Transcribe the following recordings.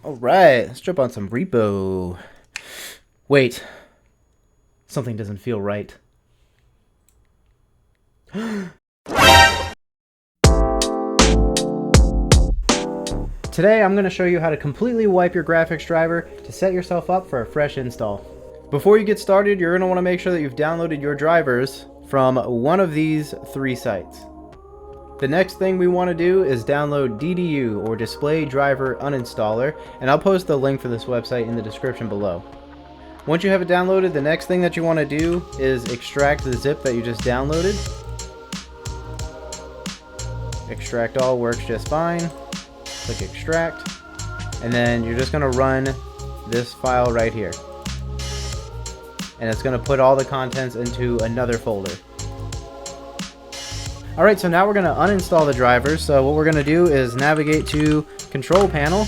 Alright, let's jump on some repo. Wait, something doesn't feel right. Today I'm going to show you how to completely wipe your graphics driver to set yourself up for a fresh install. Before you get started, you're going to want to make sure that you've downloaded your drivers from one of these three sites. The next thing we want to do is download DDU, or Display Driver Uninstaller, and I'll post the link for this website in the description below. Once you have it downloaded, the next thing that you want to do is extract the zip that you just downloaded. Extract all works just fine. Click extract, and then you're just going to run this file right here. And it's going to put all the contents into another folder. Alright, so now we're going to uninstall the drivers. So what we're going to do is navigate to Control Panel,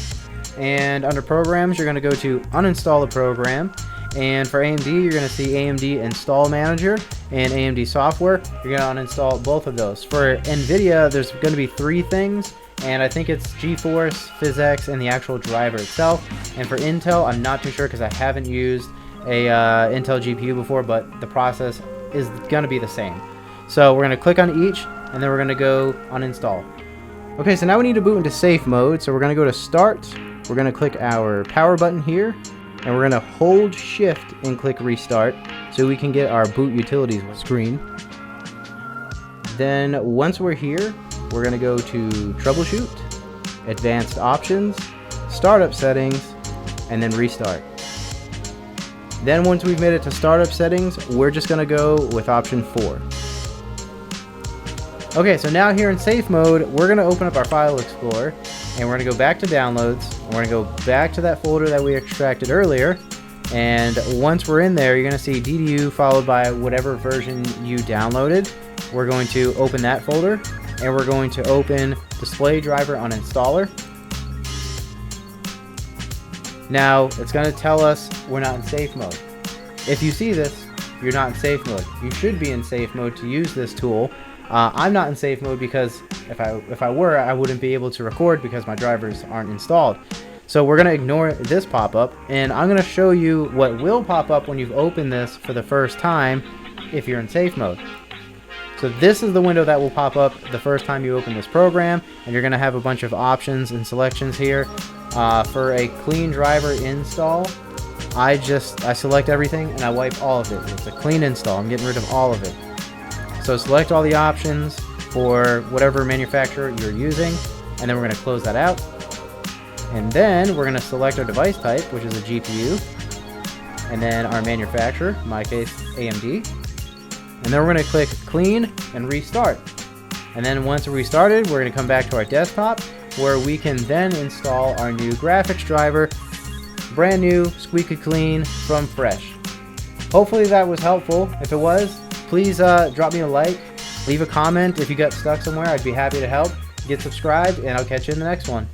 and under Programs you're going to go to Uninstall a Program, and for AMD you're going to see AMD Install Manager and AMD Software. You're going to uninstall both of those. For NVIDIA there's going to be three things, and I think it's GeForce, PhysX, and the actual driver itself. And for Intel, I'm not too sure because I haven't used a Intel GPU before, but the process is going to be the same. So we're going to click on each, and then we're going to go uninstall. Okay, so now we need to boot into safe mode. So we're going to go to Start. We're going to click our power button here, and we're going to hold Shift and click Restart so we can get our boot utilities screen. Then once we're here, we're going to go to Troubleshoot, Advanced Options, Startup Settings, and then Restart. Then once we've made it to Startup Settings, we're just going to go with option 4. Okay, so now here in safe mode, we're going to open up our File Explorer, and we're going to go back to Downloads, and we're going to go back to that folder that we extracted earlier. And once we're in there, you're going to see DDU followed by whatever version you downloaded. We're going to open that folder, and we're going to open Display Driver Uninstaller. Now, it's going to tell us we're not in safe mode. If you see this, you're not in safe mode. You should be in safe mode to use this tool. I'm not in safe mode because if I were, I wouldn't be able to record because my drivers aren't installed. So we're going to ignore this pop-up, and I'm going to show you what will pop up when you've opened this for the first time if you're in safe mode. So this is the window that will pop up the first time you open this program, and you're going to have a bunch of options and selections here. For a clean driver install, I select everything and I wipe all of it. It's a clean install. I'm getting rid of all of it. So select all the options for whatever manufacturer you're using, and then we're going to close that out. And then we're going to select our device type, which is a GPU, and then our manufacturer, in my case AMD. And then we're going to click Clean and Restart. And then once we're restarted, we're going to come back to our desktop, where we can then install our new graphics driver, brand new, squeaky clean, from fresh. Hopefully that was helpful. If it was, please drop me a like, leave a comment. If you got stuck somewhere, I'd be happy to help. Get subscribed, and I'll catch you in the next one.